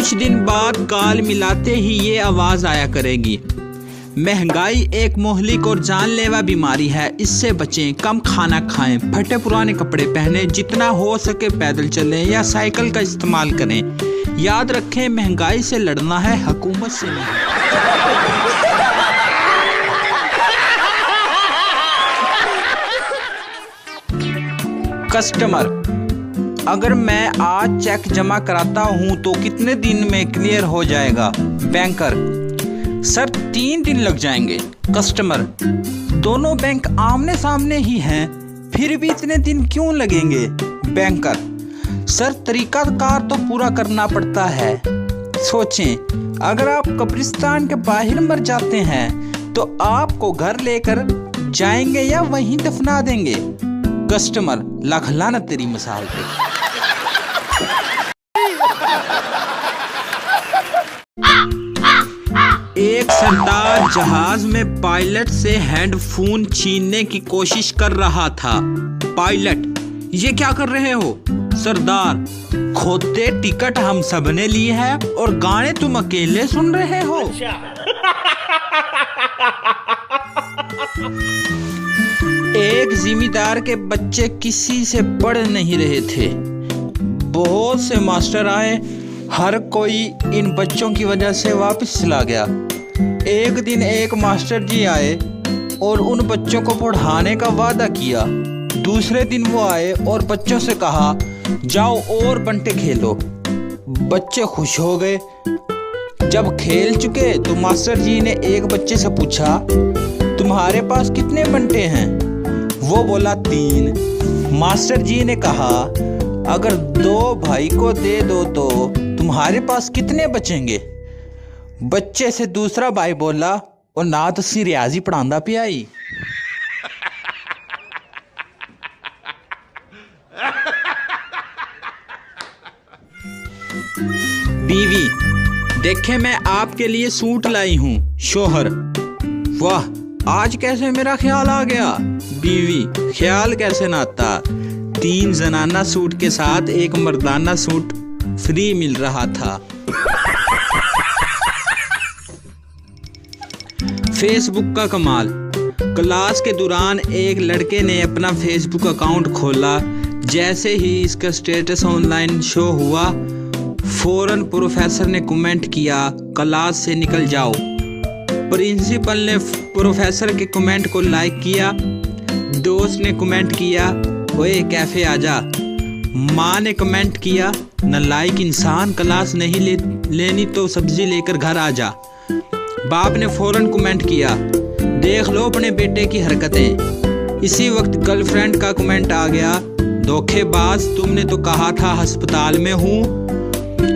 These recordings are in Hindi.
कुछ दिन बाद काल मिलाते ही ये आवाज आया करेगी, महंगाई एक मोहलिक और जानलेवा बीमारी है, इससे बचें, कम खाना खाएं, फटे पुराने कपड़े पहनें, जितना हो सके पैदल चलें या साइकिल का इस्तेमाल करें। याद रखें, महंगाई से लड़ना है, हुकूमत से नहीं। कस्टमर, अगर मैं आज चेक जमा कराता हूं तो कितने दिन में क्लियर हो जाएगा? बैंकर, सर 3 दिन लग जाएंगे। कस्टमर, दोनों बैंक आमने सामने ही हैं, फिर भी इतने दिन क्यों लगेंगे? बैंकर, सर तरीकाकार तो पूरा करना पड़ता है। सोचें, अगर आप कब्रिस्तान के बाहर मर जाते हैं तो आपको घर लेकर जाएंगे या वहीं दफना देंगे? कस्टमर, लाख लानत तेरी मिसाल पे। एक सरदार जहाज में पायलट से हेडफोन छीनने की कोशिश कर रहा था। पायलट, ये क्या कर रहे हो? सरदार, खोते टिकट हम सब ने ली है और गाने तुम अकेले सुन रहे हो। एक जिम्मेदार के बच्चे किसी से पढ़ नहीं रहे थे। बहुत से मास्टर आए, हर कोई इन बच्चों की वजह से वापस चला गया। एक दिन एक मास्टर जी आए और उन बच्चों को पढ़ाने का वादा किया। दूसरे दिन वो आए और बच्चों से कहा, जाओ और बंटे खेलो। बच्चे खुश हो गए। जब खेल चुके तो मास्टर जी ने एक बच्चे से पूछा, तुम्हारे पास कितने बंटे हैं? वो बोला 3। मास्टर जी ने कहा, अगर 2 भाई को दे दो तो तुम्हारे पास कितने बचेंगे? बच्चे से दूसरा भाई बोला, और ना तो सी रियाजी पढ़ांदा पे आई। बीवी, देखे मैं आपके लिए सूट लाई हूँ। शोहर, वाह, आज कैसे मेरा ख्याल आ गया? बीवी, ख्याल कैसे ना आता, 3 जनाना सूट के साथ एक मर्दाना सूट फ्री मिल रहा था। फेसबुक का कमाल। क्लास के दौरान एक लड़के ने अपना फेसबुक अकाउंट खोला। जैसे ही इसका स्टेटस ऑनलाइन शो हुआ, फौरन प्रोफेसर ने कमेंट किया, क्लास से निकल जाओ। प्रिंसिपल ने प्रोफेसर के कमेंट को लाइक किया। दोस्त ने कमेंट किया, ओए कैफे आजा। माँ ने कमेंट किया, नालायक इंसान, क्लास नहीं लेनी तो सब्जी लेकर घर आ जा। बाप ने फौरन कमेंट किया, देख लो अपने बेटे की हरकतें। इसी वक्त गर्लफ्रेंड का कमेंट आ गया, धोखेबाज, तुमने तो कहा था अस्पताल में हूँ।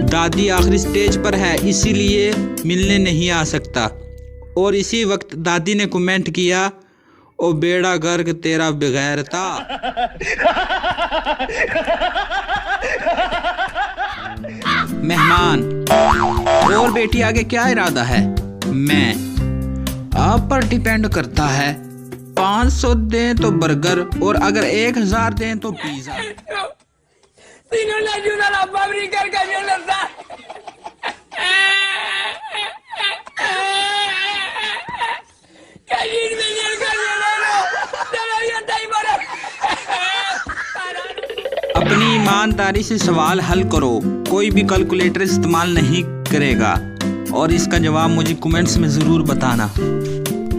दादी आखिरी स्टेज पर है, इसीलिए मिलने नहीं आ सकता। और इसी वक्त दादी ने कमेंट किया, ओ बेड़ा गर्क तेरा बेगैरता। मेहमान, और बेटी आगे क्या इरादा है? मैं, आप पर डिपेंड करता है। 500 दें तो बर्गर, और अगर 1000 दें तो पिज्जा। अपनी ईमानदारी से सवाल हल करो, कोई भी कैलकुलेटर इस्तेमाल नहीं करेगा। और इसका जवाब मुझे कमेंट्स में ज़रूर बताना।